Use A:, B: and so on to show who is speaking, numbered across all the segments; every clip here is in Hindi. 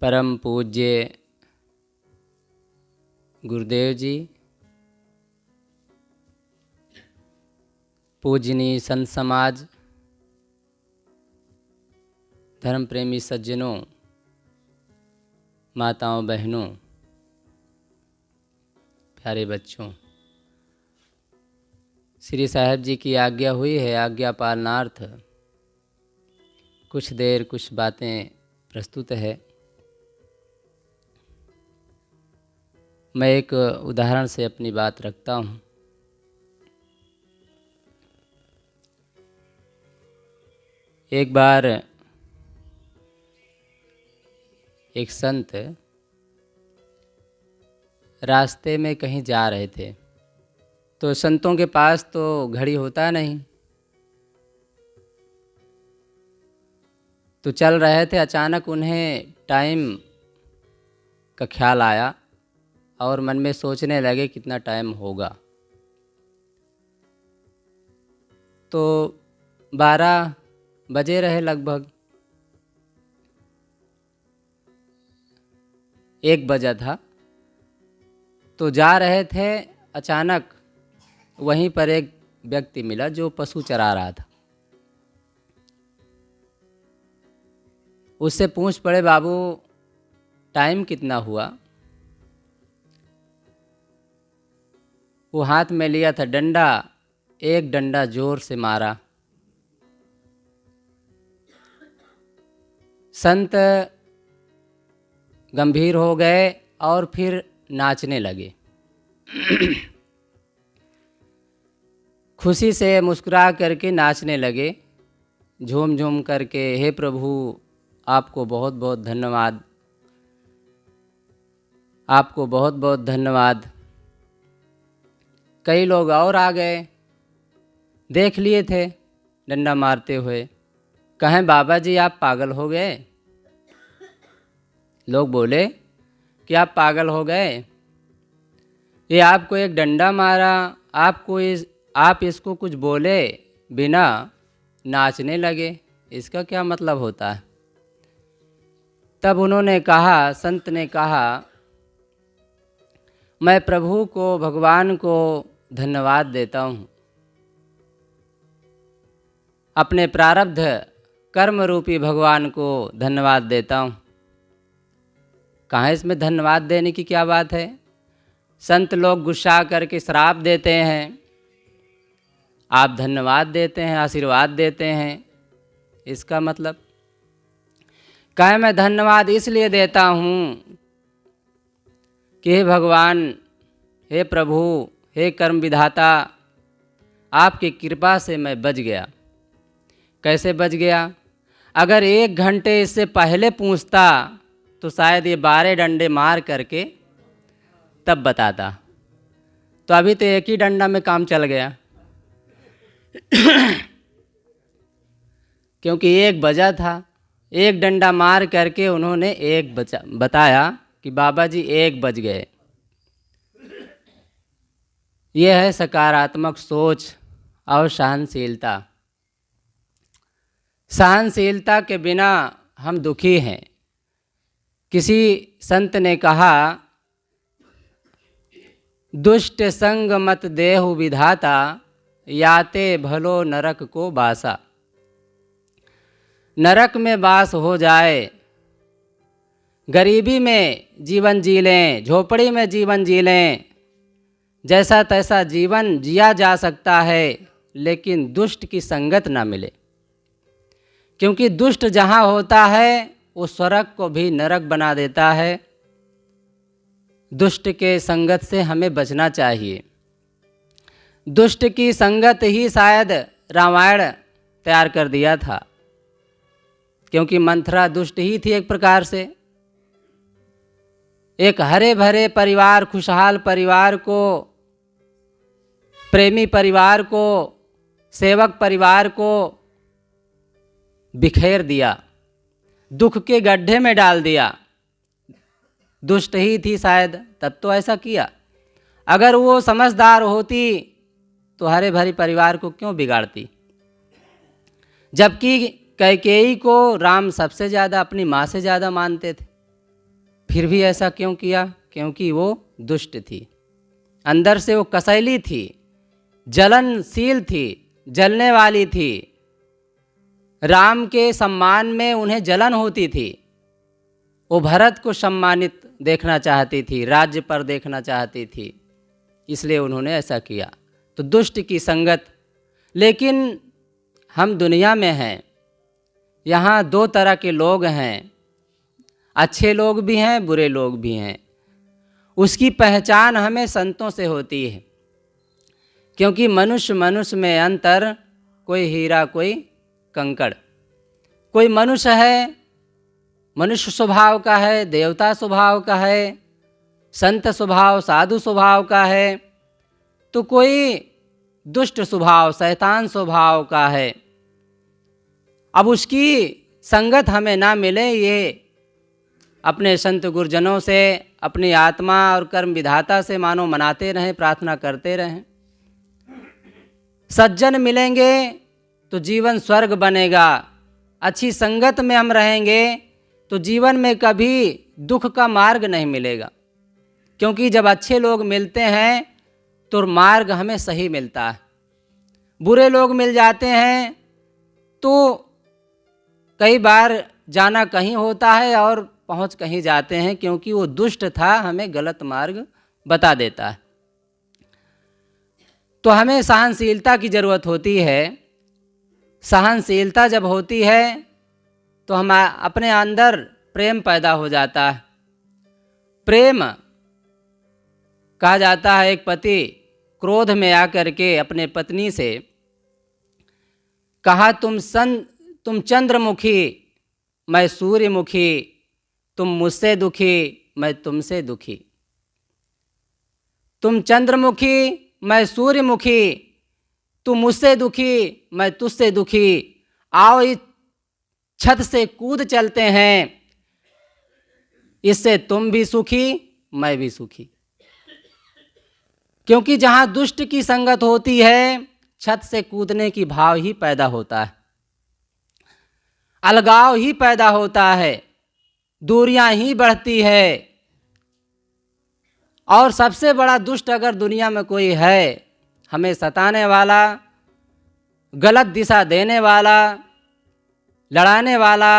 A: परम पूज्य गुरुदेव जी, पूजनीय संत समाज, धर्म प्रेमी सज्जनों, माताओं बहनों, प्यारे बच्चों, श्री साहब जी की आज्ञा हुई है। आज्ञा पालनार्थ कुछ देर कुछ बातें प्रस्तुत है। मैं एक उदाहरण से अपनी बात रखता हूँ। एक बार एक संत रास्ते में कहीं जा रहे थे, तो संतों के पास तो घड़ी होता नहीं, तो चल रहे थे। अचानक उन्हें टाइम का ख्याल आया और मन में सोचने लगे कितना टाइम होगा। तो 12 बजे रहे, लगभग 1 बजा था। तो जा रहे थे, अचानक वहीं पर एक व्यक्ति मिला जो पशु चरा रहा था। उससे पूछ पड़े, बाबू टाइम कितना हुआ? वो हाथ में लिया था डंडा, एक डंडा जोर से मारा। संत गंभीर हो गए और फिर नाचने लगे। खुशी से मुस्कुरा करके नाचने लगे, झूम झूम करके। हे प्रभु, आपको बहुत बहुत धन्यवाद, आपको बहुत बहुत धन्यवाद। कई लोग और आ गए, देख लिए थे डंडा मारते हुए। कहें, बाबा जी आप पागल हो गए? लोग बोले कि आप पागल हो गए, ये आपको एक डंडा मारा, आप इसको कुछ बोले बिना नाचने लगे, इसका क्या मतलब होता है? तब उन्होंने कहा, संत ने कहा, मैं प्रभु को, भगवान को धन्यवाद देता हूँ। अपने प्रारब्ध कर्म रूपी भगवान को धन्यवाद देता हूँ। कहाँ इसमें धन्यवाद देने की क्या बात है? संत लोग गुस्सा करके श्राप देते हैं, आप धन्यवाद देते हैं, आशीर्वाद देते हैं, इसका मतलब? कहे, मैं धन्यवाद इसलिए देता हूँ कि हे भगवान, हे प्रभु, हे कर्म विधाता, आपकी कृपा से मैं बच गया। कैसे बच गया? अगर 1 घंटे इससे पहले पूछता तो शायद ये 12 डंडे मार करके तब बताता। तो अभी तो एक ही डंडा में काम चल गया। क्योंकि 1 बजा था, एक डंडा मार करके उन्होंने 1 बताया कि बाबा जी 1 बज गए। यह है सकारात्मक सोच और सहनशीलता। सहनशीलता के बिना हम दुखी हैं। किसी संत ने कहा, दुष्ट संग मत देहु विधाता, याते भलो नरक को बासा। नरक में बास हो जाए, गरीबी में जीवन जी लें, झोपड़ी में जीवन जी लें, जैसा तैसा जीवन जिया जा सकता है, लेकिन दुष्ट की संगत ना मिले। क्योंकि दुष्ट जहाँ होता है वो स्वर्ग को भी नरक बना देता है। दुष्ट के संगत से हमें बचना चाहिए। दुष्ट की संगत ही शायद रामायण तैयार कर दिया था, क्योंकि मंथरा दुष्ट ही थी एक प्रकार से। एक हरे भरे परिवार, खुशहाल परिवार को, प्रेमी परिवार को, सेवक परिवार को बिखेर दिया, दुख के गड्ढे में डाल दिया। दुष्ट ही थी शायद, तब तो ऐसा किया। अगर वो समझदार होती तो हरे भरे परिवार को क्यों बिगाड़ती? जबकि कैकेयी को राम सबसे ज़्यादा, अपनी माँ से ज़्यादा मानते थे। फिर भी ऐसा क्यों किया? क्योंकि वो दुष्ट थी, अंदर से वो कसैली थी, जलनशील थी, जलने वाली थी। राम के सम्मान में उन्हें जलन होती थी। वो भरत को सम्मानित देखना चाहती थी, राज्य पर देखना चाहती थी, इसलिए उन्होंने ऐसा किया। तो दुष्ट की संगत। लेकिन हम दुनिया में हैं, यहाँ दो तरह के लोग हैं, अच्छे लोग भी हैं, बुरे लोग भी हैं। उसकी पहचान हमें संतों से होती है, क्योंकि मनुष्य मनुष्य में अंतर, कोई हीरा कोई कंकड़। कोई मनुष्य है, मनुष्य स्वभाव का है, देवता स्वभाव का है, संत स्वभाव, साधु स्वभाव का है, तो कोई दुष्ट स्वभाव, शैतान स्वभाव का है। अब उसकी संगत हमें ना मिले, ये अपने संत गुरुजनों से, अपनी आत्मा और कर्म विधाता से मानो मनाते रहें, प्रार्थना करते रहें। सज्जन मिलेंगे तो जीवन स्वर्ग बनेगा। अच्छी संगत में हम रहेंगे तो जीवन में कभी दुख का मार्ग नहीं मिलेगा, क्योंकि जब अच्छे लोग मिलते हैं तो मार्ग हमें सही मिलता है। बुरे लोग मिल जाते हैं तो कई बार जाना कहीं होता है और पहुंच कहीं जाते हैं, क्योंकि वो दुष्ट था, हमें गलत मार्ग बता देता है। तो हमें सहनशीलता की ज़रूरत होती है। सहनशीलता जब होती है तो हम अपने अंदर प्रेम पैदा हो जाता है। प्रेम कहा जाता है, एक पति क्रोध में आकर के अपने पत्नी से कहा, तुम चंद्रमुखी, मैं सूर्यमुखी, तुम मुझसे दुखी, मैं तुमसे दुखी। तुम चंद्रमुखी, मैं सूर्यमुखी, तुम मुझसे दुखी, मैं तुझसे दुखी। आओ इस छत से कूद चलते हैं, इससे तुम भी सुखी, मैं भी सुखी। क्योंकि जहाँ दुष्ट की संगत होती है, छत से कूदने की भाव ही पैदा होता है, अलगाव ही पैदा होता है, दूरियां ही बढ़ती है। और सबसे बड़ा दुष्ट अगर दुनिया में कोई है, हमें सताने वाला, गलत दिशा देने वाला, लड़ाने वाला,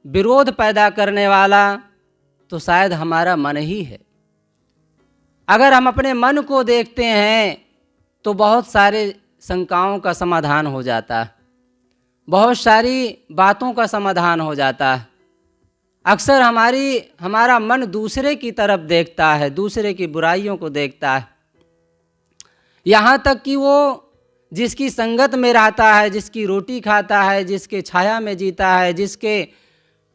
A: विरोध पैदा करने वाला, तो शायद हमारा मन ही है। अगर हम अपने मन को देखते हैं तो बहुत सारे शंकाओं का समाधान हो जाता है, बहुत सारी बातों का समाधान हो जाता है। अक्सर हमारा मन दूसरे की तरफ देखता है, दूसरे की बुराइयों को देखता है, यहाँ तक कि वो जिसकी संगत में रहता है, जिसकी रोटी खाता है, जिसके छाया में जीता है, जिसके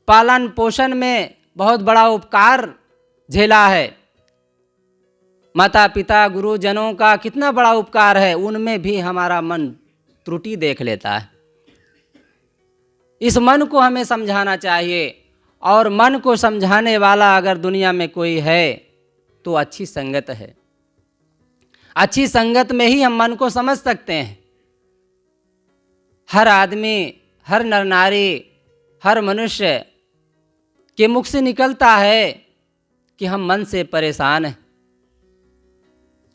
A: पालन पोषण में बहुत बड़ा उपकार झेला है, माता पिता गुरुजनों का कितना बड़ा उपकार है, उनमें भी हमारा मन त्रुटि देख लेता है। इस मन को हमें समझाना चाहिए, और मन को समझाने वाला अगर दुनिया में कोई है तो अच्छी संगत है। अच्छी संगत में ही हम मन को समझ सकते हैं। हर आदमी, हर नर नारी, हर मनुष्य के मुख से निकलता है कि हम मन से परेशान हैं,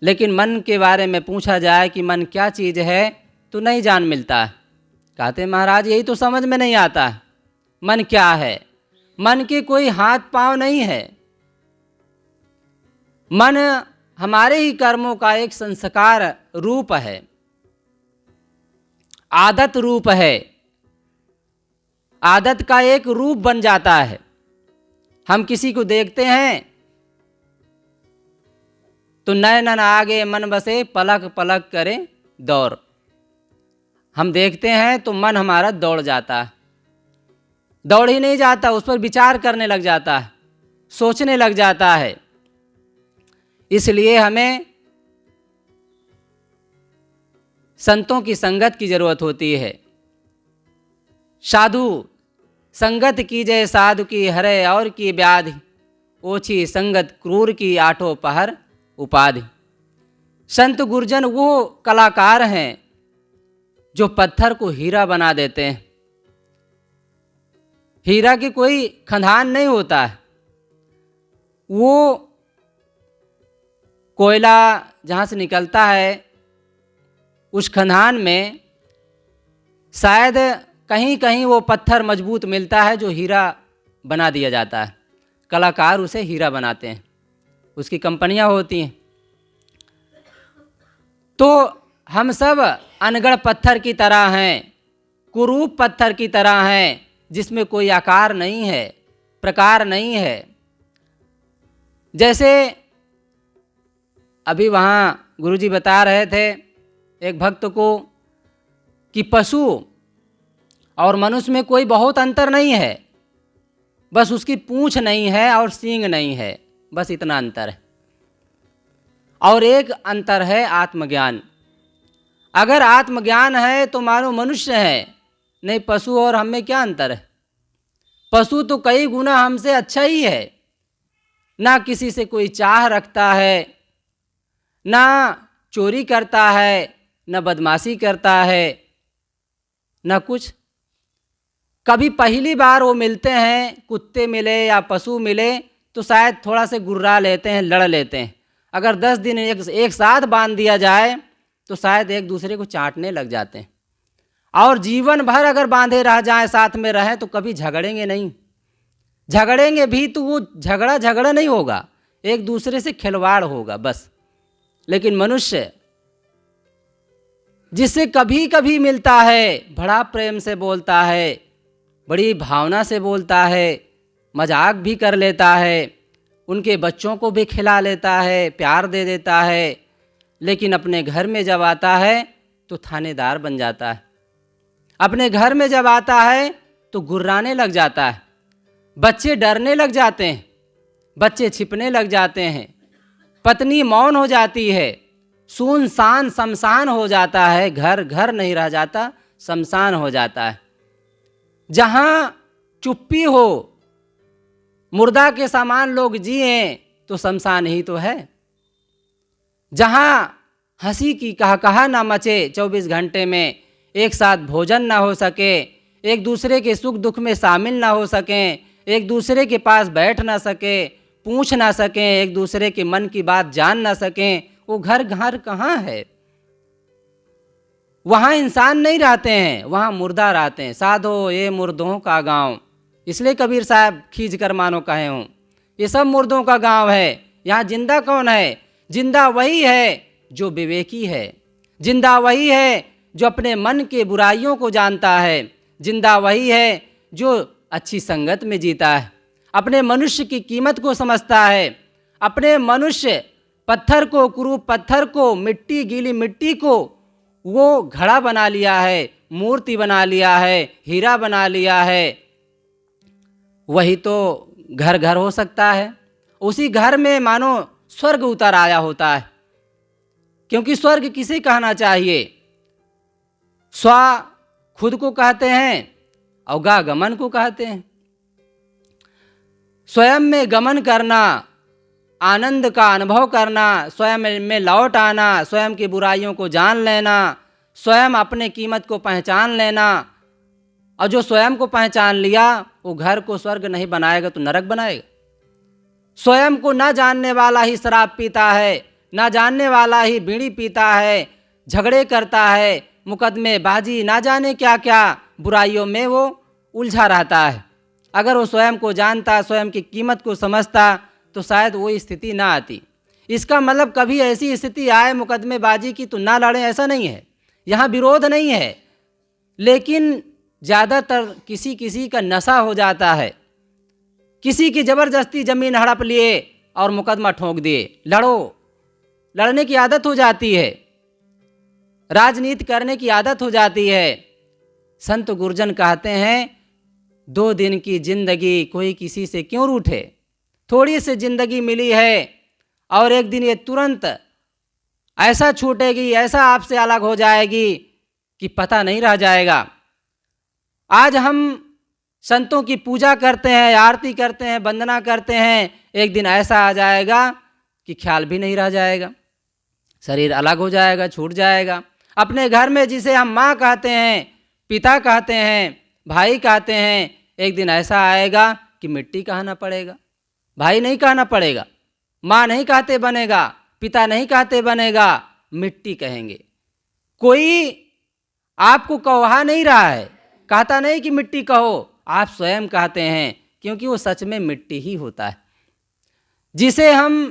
A: लेकिन मन के बारे में पूछा जाए कि मन क्या चीज़ है तो नहीं जान मिलता है। कहते महाराज यही तो समझ में नहीं आता है, मन क्या है। मन के कोई हाथ पांव नहीं है। मन हमारे ही कर्मों का एक संस्कार रूप है, आदत रूप है। आदत का एक रूप बन जाता है। हम किसी को देखते हैं तो नैनन आगे मन बसे, पलक पलक करे दौड़। हम देखते हैं तो मन हमारा दौड़ जाता है। दौड़ ही नहीं जाता, उस पर विचार करने लग जाता है, सोचने लग जाता है। इसलिए हमें संतों की संगत की जरूरत होती है। साधु संगत कीजिए साधु की हरे और की व्याधि, ओछी संगत क्रूर की आठों पहर उपाधि। संत गुरुजन वो कलाकार हैं जो पत्थर को हीरा बना देते हैं। हीरा की कोई खदान नहीं होता है, वो कोयला जहाँ से निकलता है उस खदान में शायद कहीं कहीं वो पत्थर मजबूत मिलता है जो हीरा बना दिया जाता है। कलाकार उसे हीरा बनाते हैं, उसकी कंपनियां होती हैं। तो हम सब अनगढ़ पत्थर की तरह हैं, कुरूप पत्थर की तरह हैं, जिसमें कोई आकार नहीं है, प्रकार नहीं है। जैसे अभी वहाँ गुरुजी बता रहे थे एक भक्त को कि पशु और मनुष्य में कोई बहुत अंतर नहीं है, बस उसकी पूंछ नहीं है और सींग नहीं है, बस इतना अंतर है। और एक अंतर है आत्मज्ञान। अगर आत्मज्ञान है तो मानो मनुष्य है, नहीं पशु और हम में क्या अंतर है? पशु तो कई गुना हमसे अच्छा ही है, ना किसी से कोई चाह रखता है, ना चोरी करता है, ना बदमाशी करता है, ना कुछ। कभी पहली बार वो मिलते हैं, कुत्ते मिले या पशु मिले तो शायद थोड़ा से गुर्रा लेते हैं, लड़ लेते हैं। अगर 10 दिन एक साथ बांध दिया जाए तो शायद एक दूसरे को चाटने लग जाते हैं। और जीवन भर अगर बांधे रह जाएं, साथ में रहें, तो कभी झगड़ेंगे नहीं। झगड़ेंगे भी तो वो झगड़ा नहीं होगा, एक दूसरे से खिलवाड़ होगा बस। लेकिन मनुष्य जिससे कभी कभी मिलता है, बड़ा प्रेम से बोलता है, बड़ी भावना से बोलता है, मजाक भी कर लेता है, उनके बच्चों को भी खिला लेता है, प्यार दे देता है, लेकिन अपने घर में जब आता है तो थानेदार बन जाता है। अपने घर में जब आता है तो गुर्राने लग जाता है, बच्चे डरने लग जाते हैं, बच्चे छिपने लग जाते हैं, पत्नी मौन हो जाती है, सुनसान शमशान हो जाता है, घर घर नहीं रह जाता, शमशान हो जाता है। जहाँ चुप्पी हो, मुर्दा के समान लोग जिए तो शमशान ही तो है। जहाँ हंसी की कहा ना मचे 24 घंटे में, एक साथ भोजन ना हो सके, एक दूसरे के सुख दुख में शामिल ना हो सकें, एक दूसरे के पास बैठ ना सके, पूछ ना सकें, एक दूसरे के मन की बात जान ना सकें, वो घर कहाँ है? वहाँ इंसान नहीं रहते हैं, वहाँ मुर्दा रहते हैं। साधो ये मुर्दों का गांव, इसलिए कबीर साहब खींच कर मानो कहे हूँ, ये सब मुर्दों का गांव है। यहाँ जिंदा कौन है? जिंदा वही है जो विवेकी है, जिंदा वही है जो अपने मन के बुराइयों को जानता है, जिंदा वही है जो अच्छी संगत में जीता है, अपने मनुष्य की कीमत को समझता है, अपने मनुष्य पत्थर को, कुरूप पत्थर को, मिट्टी, गीली मिट्टी को वो घड़ा बना लिया है, मूर्ति बना लिया है, हीरा बना लिया है। वही तो घर घर हो सकता है। उसी घर में मानो स्वर्ग उतर आया होता है। क्योंकि स्वर्ग किसे कहना चाहिए? स्व खुद को कहते हैं और गा गमन को कहते हैं। स्वयं में गमन करना, आनंद का अनुभव करना, स्वयं में लौट आना, स्वयं की बुराइयों को जान लेना, स्वयं अपने कीमत को पहचान लेना। और जो स्वयं को पहचान लिया वो घर को स्वर्ग नहीं बनाएगा तो नरक बनाएगा। स्वयं को न जानने वाला ही शराब पीता है, न जानने वाला ही बीड़ी पीता है, झगड़े करता है, मुकदमे बाजी, ना जाने क्या क्या बुराइयों में वो उलझा रहता है। अगर वो स्वयं को जानता, स्वयं की कीमत को समझता तो शायद वो स्थिति ना आती। इसका मतलब कभी ऐसी स्थिति आए मुकदमेबाजी की तो ना लड़े, ऐसा नहीं है। यहाँ विरोध नहीं है, लेकिन ज़्यादातर किसी का नशा हो जाता है। किसी की ज़बरदस्ती ज़मीन हड़प लिए और मुकदमा ठोक दिए, लड़ने की आदत हो जाती है, राजनीति करने की आदत हो जाती है। संत गुरजन कहते हैं 2 दिन की जिंदगी कोई किसी से क्यों रूठे। थोड़ी सी जिंदगी मिली है और एक दिन ये तुरंत ऐसा छूटेगी, ऐसा आपसे अलग हो जाएगी कि पता नहीं रह जाएगा। आज हम संतों की पूजा करते हैं, आरती करते हैं, वंदना करते हैं, एक दिन ऐसा आ जाएगा कि ख्याल भी नहीं रह जाएगा, शरीर अलग हो जाएगा, छूट जाएगा। अपने घर में जिसे हम माँ कहते हैं, पिता कहते हैं, भाई कहते हैं, एक दिन ऐसा आएगा कि मिट्टी कहना पड़ेगा। भाई नहीं कहना पड़ेगा, माँ नहीं कहते बनेगा, पिता नहीं कहते बनेगा, मिट्टी कहेंगे। कोई आपको कहा नहीं रहा है, कहता नहीं कि मिट्टी कहो, आप स्वयं कहते हैं, क्योंकि वो सच में मिट्टी ही होता है। जिसे हम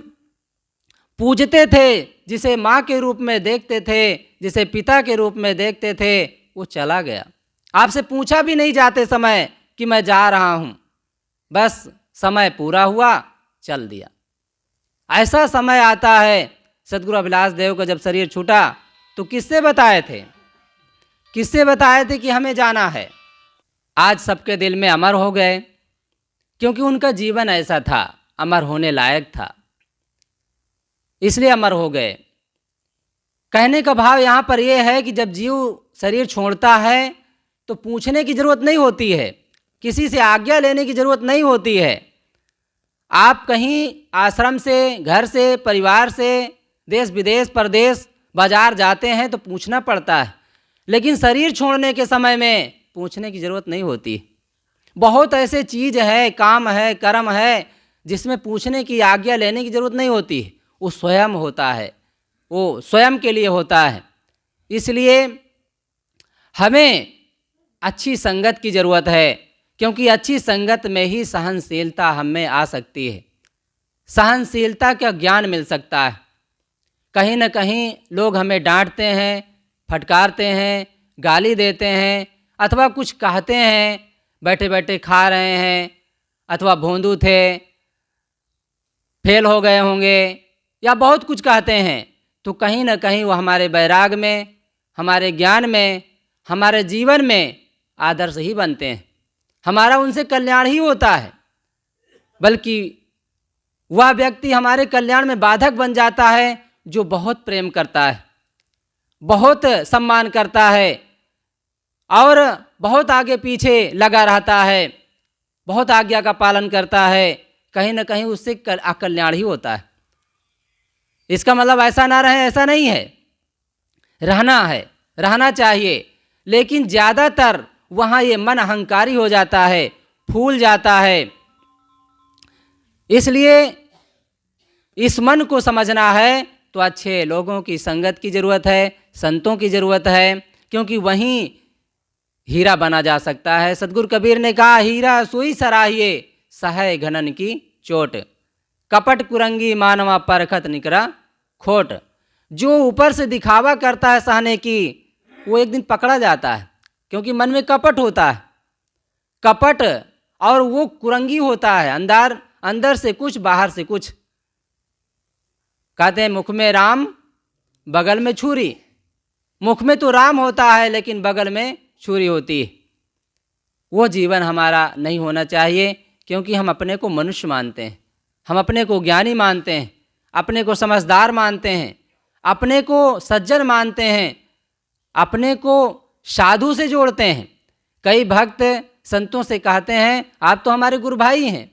A: पूजते थे, जिसे माँ के रूप में देखते थे, जिसे पिता के रूप में देखते थे, वो चला गया। आपसे पूछा भी नहीं जाते समय कि मैं जा रहा हूँ, बस समय पूरा हुआ, चल दिया। ऐसा समय आता है। सद्गुरु अभिलाष देव का जब शरीर छूटा तो किससे बताए थे, किससे बताए थे कि हमें जाना है? आज सबके दिल में अमर हो गए, क्योंकि उनका जीवन ऐसा था, अमर होने लायक था, इसलिए अमर हो गए। कहने का भाव यहाँ पर यह है कि जब जीव शरीर छोड़ता है तो पूछने की ज़रूरत नहीं होती है, किसी से आज्ञा लेने की ज़रूरत नहीं होती है। आप कहीं आश्रम से, घर से, परिवार से, देश विदेश, परदेश, बाजार जाते हैं तो पूछना पड़ता है, लेकिन शरीर छोड़ने के समय में पूछने की ज़रूरत नहीं होती। बहुत ऐसे चीज़ है, काम है, कर्म है, जिसमें पूछने की, आज्ञा लेने की ज़रूरत नहीं होती। वो स्वयं होता है, वो स्वयं के लिए होता है। इसलिए हमें अच्छी संगत की ज़रूरत है, क्योंकि अच्छी संगत में ही सहनशीलता हमें आ सकती है, सहनशीलता का ज्ञान मिल सकता है। कहीं न कहीं लोग हमें डांटते हैं, फटकारते हैं, गाली देते हैं, अथवा कुछ कहते हैं, बैठे बैठे खा रहे हैं, अथवा भोंदू थे, फेल हो गए होंगे, या बहुत कुछ कहते हैं, तो कहीं न कहीं वो हमारे वैराग में, हमारे ज्ञान में, हमारे जीवन में आदर्श ही बनते हैं। हमारा उनसे कल्याण ही होता है, बल्कि वह व्यक्ति हमारे कल्याण में बाधक बन जाता है जो बहुत प्रेम करता है, बहुत सम्मान करता है और बहुत आगे पीछे लगा रहता है, बहुत आज्ञा का पालन करता है। कहीं न कहीं उससे अकल्याण ही होता है। इसका मतलब ऐसा ना रहे, ऐसा नहीं है, रहना है, रहना चाहिए, लेकिन ज़्यादातर वहाँ ये मन अहंकारी हो जाता है, फूल जाता है। इसलिए इस मन को समझना है तो अच्छे लोगों की संगत की ज़रूरत है, संतों की ज़रूरत है, क्योंकि वहीं हीरा बना जा सकता है। सद्गुरु कबीर ने कहा, हीरा सोई सराहिए, सहाय घनन की चोट, कपट कुरंगी मानवा परखत निकरा खोट। जो ऊपर से दिखावा करता है सहने की, वो एक दिन पकड़ा जाता है, क्योंकि मन में कपट होता है, कपट, और वो कुरंगी होता है, अंदर से कुछ, बाहर से कुछ। कहते हैं मुख में राम बगल में छुरी, मुख में तो राम होता है लेकिन बगल में छुरी होती है। वो जीवन हमारा नहीं होना चाहिए, क्योंकि हम अपने को मनुष्य मानते हैं, हम अपने को ज्ञानी मानते हैं, अपने को समझदार मानते हैं, अपने को सज्जन मानते हैं, अपने को साधु से जोड़ते हैं। कई भक्त संतों से कहते हैं आप तो हमारे गुरु भाई हैं,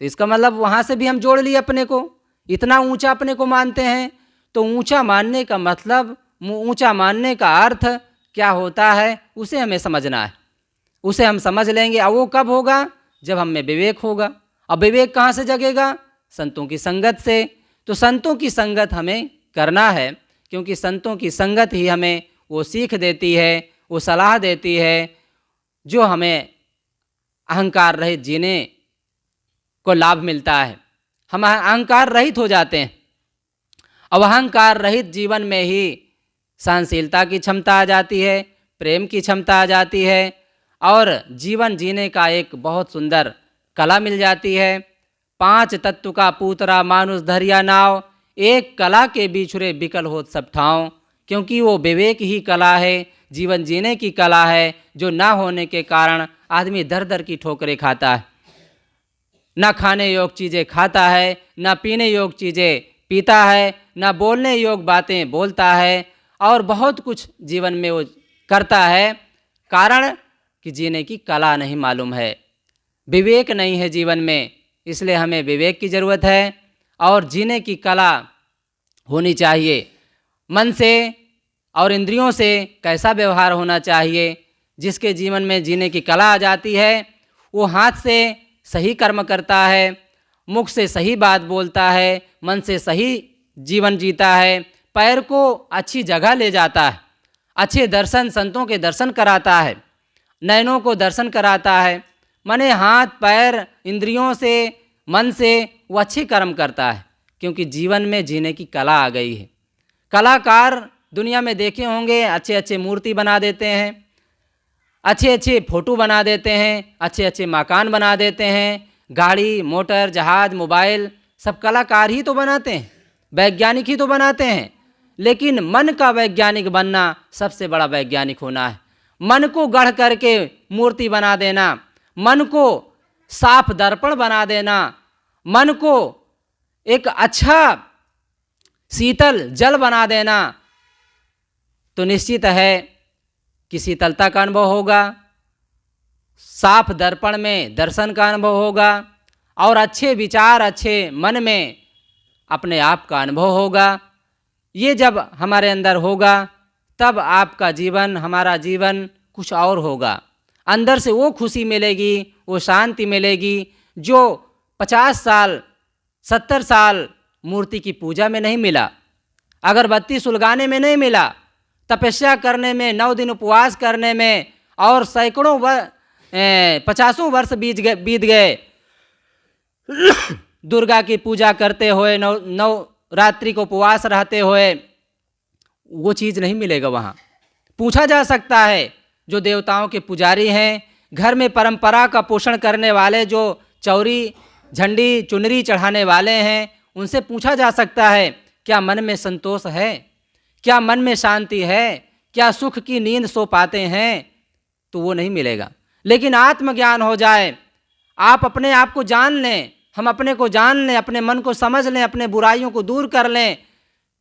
A: तो इसका मतलब वहाँ से भी हम जोड़ लिए अपने को, इतना ऊंचा अपने को मानते हैं। तो ऊंचा मानने का मतलब, ऊंचा मानने का अर्थ क्या होता है, उसे हमें समझना है, उसे हम समझ लेंगे। और वो कब होगा? जब हम में विवेक होगा। अब विवेक कहाँ से जगेगा? संतों की संगत से। तो संतों की संगत हमें करना है, क्योंकि संतों की संगत ही हमें वो सीख देती है, वो सलाह देती है, जो हमें अहंकार रहित जीने को लाभ मिलता है। हम अहंकार रहित हो जाते हैं। अब अहंकार रहित जीवन में ही सहनशीलता की क्षमता आ जाती है, प्रेम की क्षमता आ जाती है, और जीवन जीने का एक बहुत सुंदर कला मिल जाती है। 5 तत्व का पूतरा मानुष धरिया नाव, एक कला के बिछुरे बिकल होत सब ठाव। क्योंकि वो विवेक ही कला है, जीवन जीने की कला है, जो ना होने के कारण आदमी दर दर की ठोकरें खाता है, ना खाने योग चीज़ें खाता है, ना पीने योग चीज़ें पीता है, ना बोलने योग बातें बोलता है, और बहुत कुछ जीवन में वो करता है, कारण कि जीने की कला नहीं मालूम है, विवेक नहीं है जीवन में। इसलिए हमें विवेक की ज़रूरत है, और जीने की कला होनी चाहिए। मन से और इंद्रियों से कैसा व्यवहार होना चाहिए। जिसके जीवन में जीने की कला आ जाती है, वो हाथ से सही कर्म करता है, मुख से सही बात बोलता है, मन से सही जीवन जीता है, पैर को अच्छी जगह ले जाता है, अच्छे दर्शन संतों के दर्शन कराता है, नयनों को दर्शन कराता है, माने हाथ पैर इंद्रियों से मन से वो अच्छे कर्म करता है, क्योंकि जीवन में जीने की कला आ गई है। कलाकार दुनिया में देखे होंगे, अच्छे अच्छे मूर्ति बना देते हैं, अच्छे अच्छे फोटो बना देते हैं, अच्छे अच्छे मकान बना देते हैं, गाड़ी मोटर जहाज मोबाइल सब कलाकार ही तो बनाते हैं, वैज्ञानिक ही तो बनाते हैं। लेकिन मन का वैज्ञानिक बनना सबसे बड़ा वैज्ञानिक होना है। मन को गढ़ करके मूर्ति बना देना, मन को साफ दर्पण बना देना, मन को एक अच्छा शीतल जल बना देना, तो निश्चित है कि शीतलता का अनुभव होगा, साफ दर्पण में दर्शन का अनुभव होगा और अच्छे विचार अच्छे मन में अपने आप का अनुभव होगा। ये जब हमारे अंदर होगा तब आपका जीवन हमारा जीवन कुछ और होगा। अंदर से वो खुशी मिलेगी, वो शांति मिलेगी जो 50 साल 70 साल मूर्ति की पूजा में नहीं मिला, अगरबत्ती सुलगाने में नहीं मिला, तपस्या करने में 9 दिन उपवास करने में और सैकड़ों 50 वर्ष बीत गए दुर्गा की पूजा करते हुए, नौ रात्रि को उपवास रहते हुए, वो चीज़ नहीं मिलेगा वहाँ। पूछा जा सकता है जो देवताओं के पुजारी हैं, घर में परंपरा का पोषण करने वाले, जो चौरी झंडी चुनरी चढ़ाने वाले हैं, उनसे पूछा जा सकता है क्या मन में संतोष है, क्या मन में शांति है, क्या सुख की नींद सो पाते हैं, तो वो नहीं मिलेगा। लेकिन आत्मज्ञान हो जाए, आप अपने आप को जान लें, हम अपने को जान लें, अपने मन को समझ लें, अपने बुराइयों को दूर कर लें,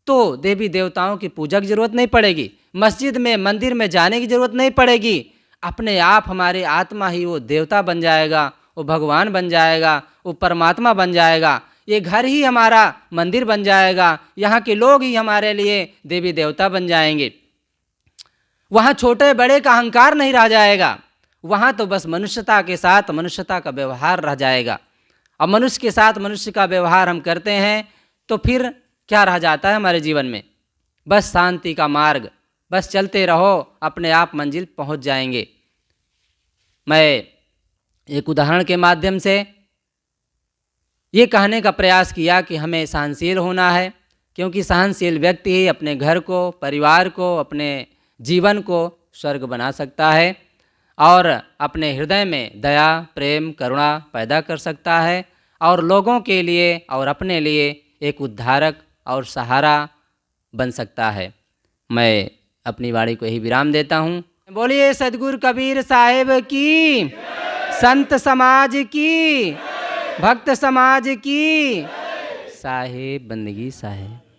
A: तो देवी देवताओं की पूजा की जरूरत नहीं पड़ेगी, मस्जिद में मंदिर में जाने की जरूरत नहीं पड़ेगी। अपने आप हमारे आत्मा ही वो देवता बन जाएगा, वो भगवान बन जाएगा, वो परमात्मा बन जाएगा। ये घर ही हमारा मंदिर बन जाएगा, यहाँ के लोग ही हमारे लिए देवी देवता बन जाएंगे। वहाँ छोटे बड़े का अहंकार नहीं रह जाएगा, वहाँ तो बस मनुष्यता के साथ मनुष्यता का व्यवहार रह जाएगा। अब मनुष्य के साथ मनुष्य का व्यवहार हम करते हैं तो फिर क्या रह जाता है हमारे जीवन में? बस शांति का मार्ग, बस चलते रहो, अपने आप मंजिल पहुंच जाएंगे। मैं एक उदाहरण के माध्यम से ये कहने का प्रयास किया कि हमें सहनशील होना है, क्योंकि सहनशील व्यक्ति ही अपने घर को, परिवार को, अपने जीवन को स्वर्ग बना सकता है और अपने हृदय में दया प्रेम करुणा पैदा कर सकता है और लोगों के लिए और अपने लिए एक उद्धारक और सहारा बन सकता है। मैं अपनी वाणी को यही विराम देता हूँ। बोलिए सद्गुरु कबीर साहेब की, संत समाज की, भक्त समाज की, साहेब बंदगी साहेब।